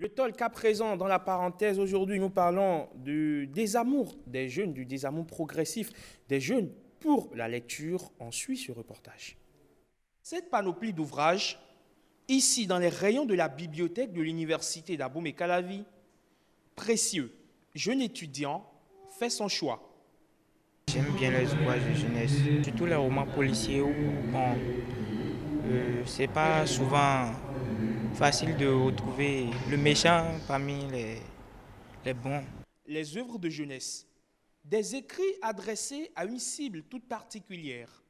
Le talk à présent, dans la parenthèse, aujourd'hui, nous parlons du désamour des jeunes, du désamour progressif des jeunes pour la lecture. On suit ce reportage. Cette panoplie d'ouvrages, ici dans les rayons de la bibliothèque de l'université d'Abomey-Calavi, précieux, jeune étudiant, fait son choix. J'aime bien les ouvrages de jeunesse, surtout les romans policiers où c'est pas souvent facile de retrouver le méchant parmi les bons. Les œuvres de jeunesse, des écrits adressés à une cible toute particulière.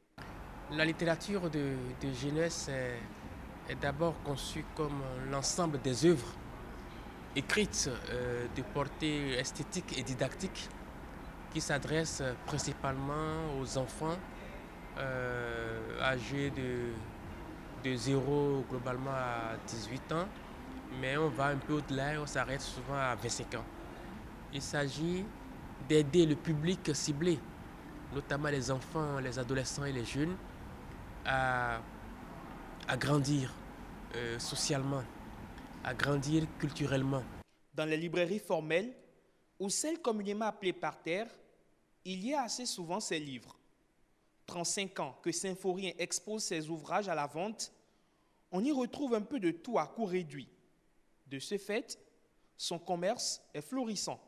La littérature de jeunesse est d'abord conçue comme l'ensemble des œuvres écrites de portée esthétique et didactique qui s'adressent principalement aux enfants âgés de 0 globalement à 18 ans, mais on va un peu au-delà et on s'arrête souvent à 25 ans. Il s'agit d'aider le public ciblé, notamment les enfants, les adolescents et les jeunes, à grandir socialement, à grandir culturellement. Dans les librairies formelles, ou celles communément appelées parterres, il y a assez souvent ces livres. 35 ans que Symphorien expose ses ouvrages à la vente, on y retrouve un peu de tout à coût réduit. De ce fait, son commerce est florissant.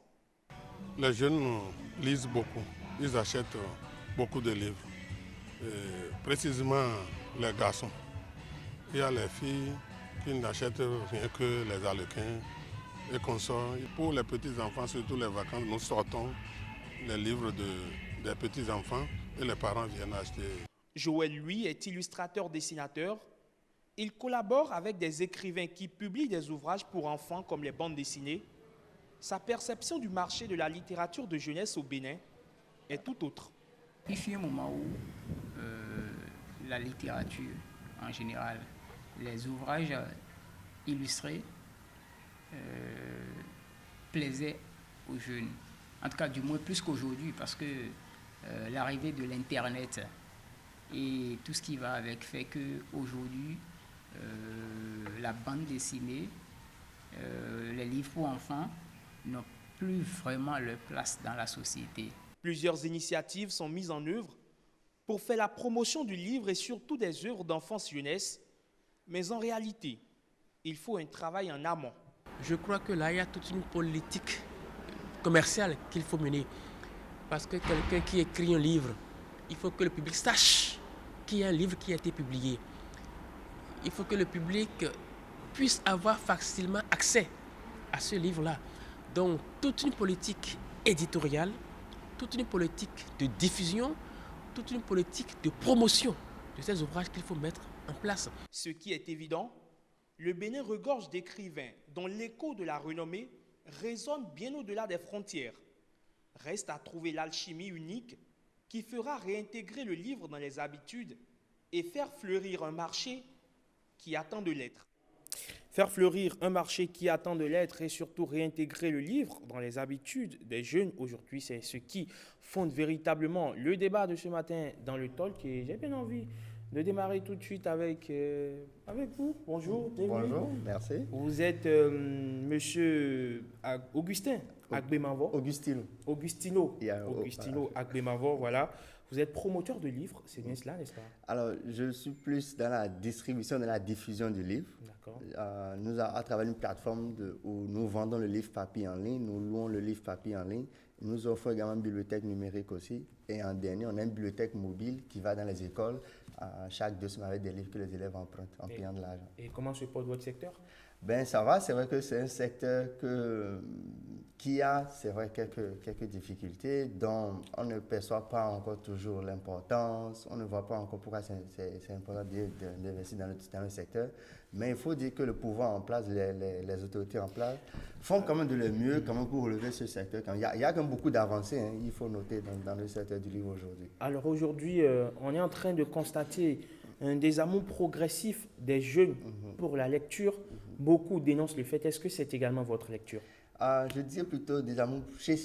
Les jeunes lisent beaucoup, ils achètent beaucoup de livres, précisément les garçons. Il y a les filles qui n'achètent rien que les harlequins et consorts. Pour les petits-enfants, surtout les vacances, nous sortons les livres des petits-enfants et les parents viennent acheter. Joël, lui, est illustrateur-dessinateur. Il collabore avec des écrivains qui publient des ouvrages pour enfants comme les bandes dessinées. Sa perception du marché de la littérature de jeunesse au Bénin est tout autre. Il fut un moment où la littérature, en général, les ouvrages illustrés plaisaient aux jeunes. En tout cas, du moins plus qu'aujourd'hui, parce que l'arrivée de l'Internet et tout ce qui va avec fait qu'aujourd'hui, la bande dessinée, les livres pour enfants n'ont plus vraiment leur place dans la société. Plusieurs initiatives sont mises en œuvre pour faire la promotion du livre et surtout des œuvres d'enfance-jeunesse. Mais en réalité, il faut un travail en amont. Je crois que là, il y a toute une politique commerciale qu'il faut mener. Parce que quelqu'un qui écrit un livre, il faut que le public sache qu'il y a un livre qui a été publié. Il faut que le public puisse avoir facilement accès à ce livre-là. Donc, toute une politique éditoriale, toute une politique de diffusion, toute une politique de promotion de ces ouvrages qu'il faut mettre en place. Ce qui est évident, le Bénin regorge d'écrivains dont l'écho de la renommée résonne bien au-delà des frontières. Reste à trouver l'alchimie unique qui fera réintégrer le livre dans les habitudes et faire fleurir un marché qui attend de l'être. Faire fleurir un marché qui attend de l'être et surtout réintégrer le livre dans les habitudes des jeunes aujourd'hui, c'est ce qui fonde véritablement le débat de ce matin dans le talk. Et j'ai bien envie de démarrer tout de suite avec vous. Bonjour. Bonjour, merci. Vous êtes monsieur Augustin Agbemavo. Augustino Agbemavo, voilà. Vous êtes promoteur de livres, c'est bien cela, n'est-ce pas? Alors, je suis plus dans la distribution, dans la diffusion du livre. D'accord. Nous, à travers une plateforme où nous vendons le livre papier en ligne, nous louons le livre papier en ligne. Nous offrons également une bibliothèque numérique aussi. Et en dernier, on a une bibliothèque mobile qui va dans les écoles chaque 2 semaines avec des livres que les élèves empruntent en payant de l'argent. Et comment se porte votre secteur? Ben, ça va, c'est vrai que c'est un secteur qui a, c'est vrai, quelques difficultés dont on ne perçoit pas encore toujours l'importance, on ne voit pas encore pourquoi c'est important d'investir dans le secteur. Mais il faut dire que le pouvoir en place, les autorités en place, font quand même de leur mieux quand même pour relever ce secteur. Il y a quand même beaucoup d'avancées, hein, il faut noter dans le secteur du livre aujourd'hui. Alors aujourd'hui, on est en train de constater un désamour progressif des jeunes pour la lecture. Beaucoup dénoncent le fait. Est-ce que c'est également votre lecture? Je dirais plutôt désamour chez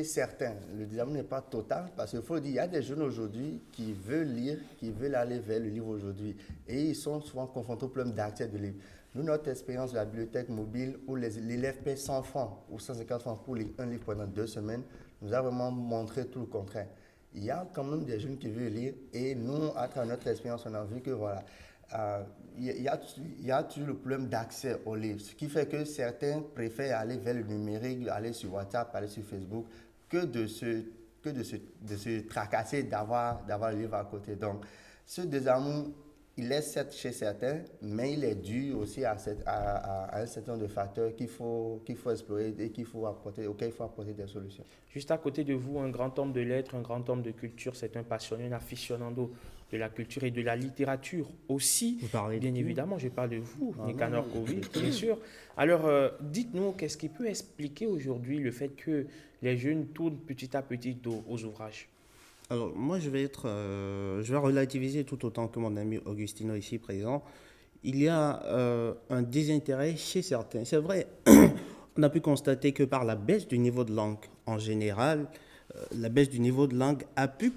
certains. Le désamour n'est pas total parce qu'il faut dire, il y a des jeunes aujourd'hui qui veulent lire, qui veulent aller vers le livre aujourd'hui et ils sont souvent confrontés au problème d'accès de livre. Nous, notre expérience de la bibliothèque mobile où l'élève paie 100 francs ou 150 francs pour lire un livre pendant 2 semaines nous a vraiment montré tout le contraire. Il y a quand même des jeunes qui veulent lire et nous, à travers notre expérience, on a vu que voilà, il y a toujours le problème d'accès aux livres, ce qui fait que certains préfèrent aller vers le numérique, aller sur WhatsApp, aller sur Facebook, que de se tracasser d'avoir le livre à côté. Donc, ce désamour, il est certes chez certains, mais il est dû aussi à un certain nombre de facteurs qu'il faut explorer et auxquels il faut apporter des solutions. Juste à côté de vous, un grand homme de lettres, un grand homme de culture, c'est un passionné, un aficionado de la culture et de la littérature aussi. Vous parlez bien de évidemment, je parle de vous, Nicanor Kovi, bien sûr. Alors, dites-nous, qu'est-ce qui peut expliquer aujourd'hui le fait que les jeunes tournent petit à petit dos aux ouvrages? Alors, moi, je vais relativiser tout autant que mon ami Augustino ici présent. Il y a un désintérêt chez certains. C'est vrai, on a pu constater que par la baisse du niveau de langue en général, la baisse du niveau de langue a pu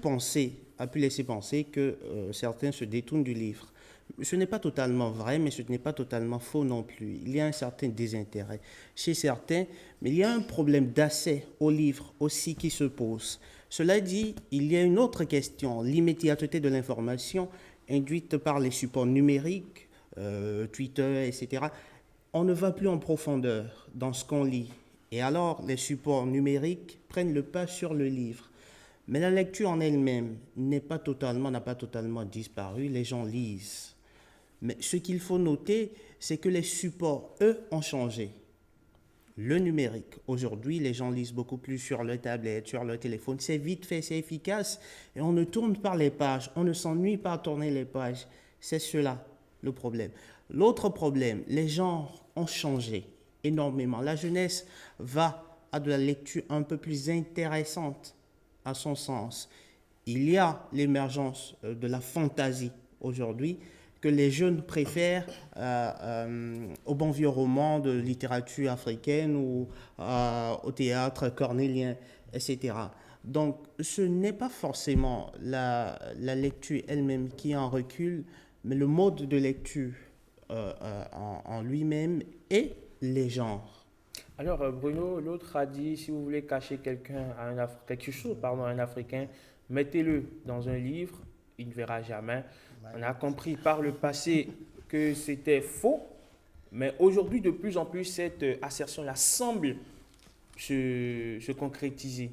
laisser penser que certains se détournent du livre. Ce n'est pas totalement vrai, mais ce n'est pas totalement faux non plus. Il y a un certain désintérêt chez certains, mais il y a un problème d'accès aux livres aussi qui se pose. Cela dit, il y a une autre question, l'immédiateté de l'information induite par les supports numériques, Twitter, etc. On ne va plus en profondeur dans ce qu'on lit. Et alors, les supports numériques prennent le pas sur le livre. Mais la lecture en elle-même n'a pas totalement disparu. Les gens lisent. Mais ce qu'il faut noter, c'est que les supports, eux, ont changé. Le numérique, aujourd'hui, les gens lisent beaucoup plus sur le tablette, sur le téléphone. C'est vite fait, c'est efficace. Et on ne tourne pas les pages. On ne s'ennuie pas à tourner les pages. C'est cela, le problème. L'autre problème, les genres ont changé énormément. La jeunesse va à de la lecture un peu plus intéressante à son sens. Il y a l'émergence de la fantaisie aujourd'hui que les jeunes préfèrent au bon vieux roman de littérature africaine ou au théâtre cornélien, etc. Donc, ce n'est pas forcément la lecture elle-même qui en recule, mais le mode de lecture en lui-même et les genres. Alors, Bruno, l'autre a dit, si vous voulez cacher quelque chose à un Africain, mettez-le dans un livre, il ne verra jamais. On a compris par le passé que c'était faux, mais aujourd'hui, de plus en plus, cette assertion-là semble se concrétiser.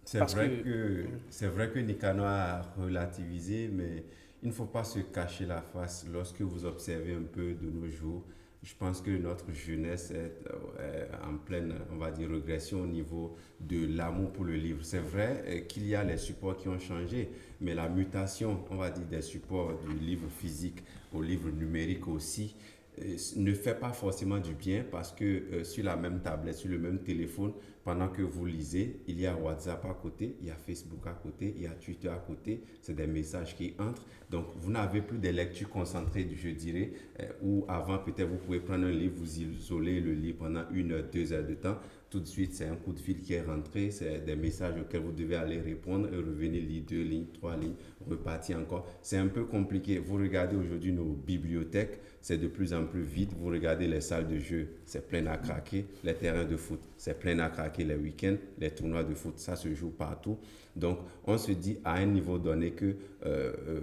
C'est vrai que Nicanor a relativisé, mais il ne faut pas se cacher la face. Lorsque vous observez un peu de nos jours, je pense que notre jeunesse est en pleine, on va dire, régression au niveau de l'amour pour le livre. C'est vrai qu'il y a les supports qui ont changé, mais la mutation, on va dire, des supports du livre physique au livre numérique aussi, ne fait pas forcément du bien parce que sur la même tablette, sur le même téléphone, pendant que vous lisez, il y a WhatsApp à côté, il y a Facebook à côté, il y a Twitter à côté, c'est des messages qui entrent. Donc, vous n'avez plus des lectures concentrées, je dirais, où avant, peut-être, vous pouvez prendre un livre, vous isolez le livre pendant 1 heure, 2 heures de temps. Tout de suite, c'est un coup de fil qui est rentré, c'est des messages auxquels vous devez aller répondre et revenir lire 2 lignes, 3 lignes, repartir encore. C'est un peu compliqué. Vous regardez aujourd'hui nos bibliothèques, c'est de plus en plus vite. Vous regardez les salles de jeu, c'est plein à craquer. Les terrains de foot, c'est plein à craquer les week-ends. Les tournois de foot, ça se joue partout. Donc, on se dit à un niveau donné que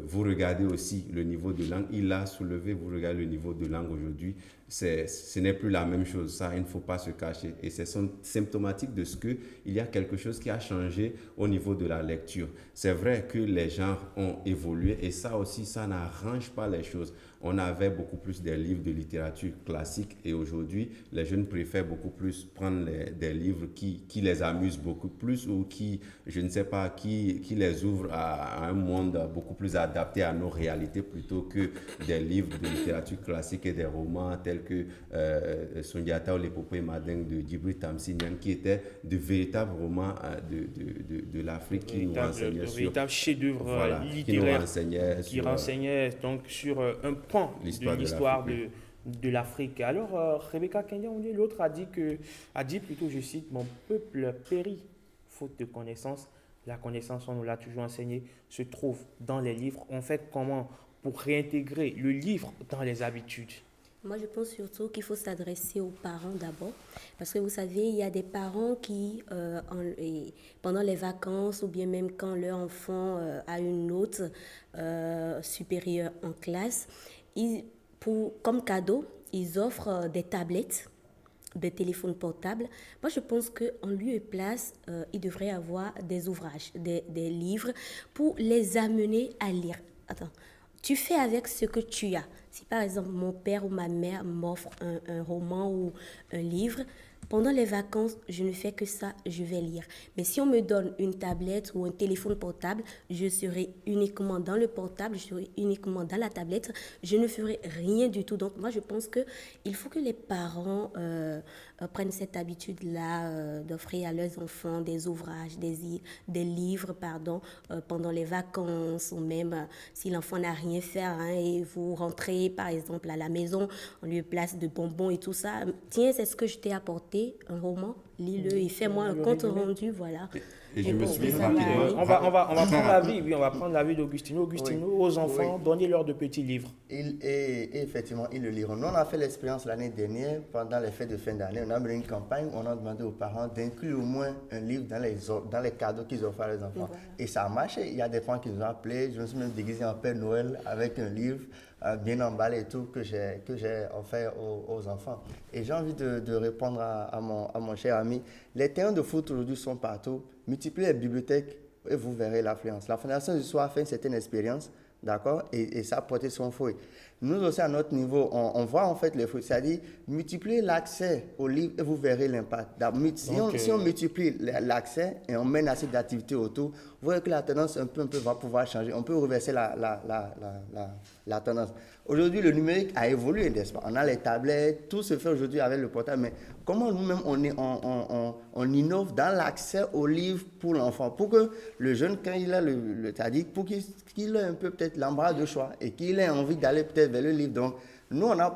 vous regardez aussi le niveau de langue. Il a soulevé, vous regardez le niveau de langue aujourd'hui. Ce n'est plus la même chose. Ça, il ne faut pas se cacher. Et c'est symptomatique de ce qu'il y a quelque chose qui a changé au niveau de la lecture. C'est vrai que les genres ont évolué et ça aussi, ça n'arrange pas les choses. On avait beaucoup plus des livres de littérature classique et aujourd'hui, les jeunes préfèrent beaucoup plus prendre des livres qui les amusent beaucoup plus ou qui, je ne sais pas, qui les ouvrent à un monde beaucoup plus adapté à nos réalités plutôt que des livres de littérature classique et des romans tels que Sundiata ou l'épopée Madingue de Djibril Tamsinian qui étaient de véritables romans de l'Afrique qui nous renseignaient sur... véritables chefs-d'œuvre littéraires qui renseignaient donc sur un pan de l'histoire de l'Afrique. Alors, Rebecca Kendia-Oundé, l'autre a dit plutôt, je cite, mon peuple périt faute de connaissances. La connaissance, on nous l'a toujours enseigné, se trouve dans les livres. On fait comment pour réintégrer le livre dans les habitudes? Moi, je pense surtout qu'il faut s'adresser aux parents d'abord. Parce que vous savez, il y a des parents qui, pendant les vacances ou bien même quand leur enfant a une note supérieure en classe, comme cadeau, ils offrent des tablettes, des téléphones portables. Moi, je pense qu'en lieu et place, il devrait y avoir des ouvrages, des livres pour les amener à lire. Attends, tu fais avec ce que tu as. Si par exemple mon père ou ma mère m'offre un roman ou un livre, pendant les vacances, je ne fais que ça, je vais lire. Mais si on me donne une tablette ou un téléphone portable, je serai uniquement dans le portable, je serai uniquement dans la tablette, je ne ferai rien du tout. Donc moi, je pense qu'il faut que les parents prennent cette habitude-là d'offrir à leurs enfants des ouvrages, des livres pendant les vacances, ou même si l'enfant n'a rien fait et vous rentrez par exemple à la maison, on lui place de bonbons et tout ça. Tiens, c'est ce que je t'ai apporté. Un roman, lis-le et fais-moi un compte rendu, voilà. Et je me suis rapidement... On va prendre l'avis, oui, on va prendre l'avis d'Augustino. Augustino, Oui. aux enfants, Oui. donnez-leur de petits livres. Et effectivement, ils le liront. Nous, on a fait l'expérience l'année dernière, pendant les fêtes de fin d'année. On a mené une campagne où on a demandé aux parents d'inclure au moins un livre dans les cadeaux qu'ils offrent à leurs enfants. Voilà. Et ça a marché. Il y a des parents qui nous ont appelés. Je me suis même déguisé en Père Noël avec un livre bien emballé et tout que j'ai offert aux enfants. Et j'ai envie de répondre à mon cher ami. Les terrains de foot aujourd'hui sont partout. Multipliez les bibliothèques et vous verrez l'affluence. La Fondation du Soir a fait une certaine expérience, d'accord, et ça a porté son fruit. Nous aussi, à notre niveau, on voit en fait les fruits. C'est-à-dire, multiplier l'accès aux livres et vous verrez l'impact. Si on multiplie l'accès et on mène assez d'activités autour, vous voyez que la tendance un peu va pouvoir changer. On peut reverser la tendance. Aujourd'hui, le numérique a évolué, n'est-ce pas? On a les tablettes, tout se fait aujourd'hui avec le portable. Mais comment nous-mêmes, on innove dans l'accès aux livres pour l'enfant, pour que le jeune, quand il a c'est-à-dire pour qu'il ait un peu peut-être l'embarras de choix et qu'il ait envie d'aller peut-être vers le livre. Donc, nous, on a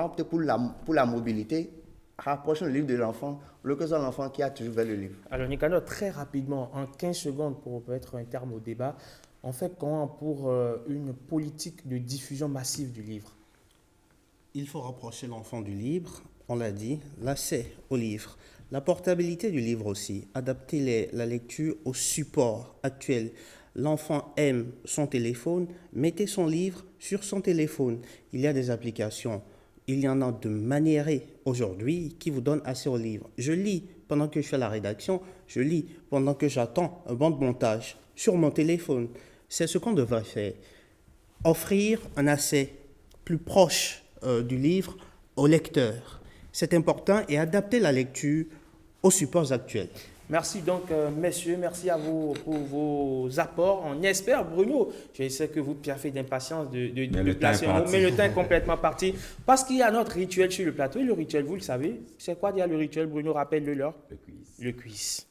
opté pour la mobilité. Rapprochons le livre de l'enfant, le que soit l'enfant qui a toujours vers le livre. Alors, Nicanor, très rapidement, en 15 secondes pour mettre un terme au débat, on fait comment pour une politique de diffusion massive du livre? Il faut rapprocher l'enfant du livre, on l'a dit, l'accès au livre, la portabilité du livre aussi, adapter la lecture au support actuel. L'enfant aime son téléphone, mettez son livre sur son téléphone. Il y a des applications, il y en a de maniérées aujourd'hui qui vous donnent accès au livre. Je lis pendant que je fais la rédaction, je lis pendant que j'attends un banc de montage sur mon téléphone. C'est ce qu'on devrait faire. Offrir un accès plus proche du livre au lecteur. C'est important et adapter la lecture aux supports actuels. Merci donc, messieurs, merci à vous pour vos apports. On espère, Bruno, je sais que vous piaffez d'impatience de placer un mot, mais le temps est complètement parti. Parce qu'il y a notre rituel sur le plateau. Et le rituel, vous le savez, c'est quoi déjà le rituel, Bruno? Rappelle-le leur. Le quiz. Le quiz.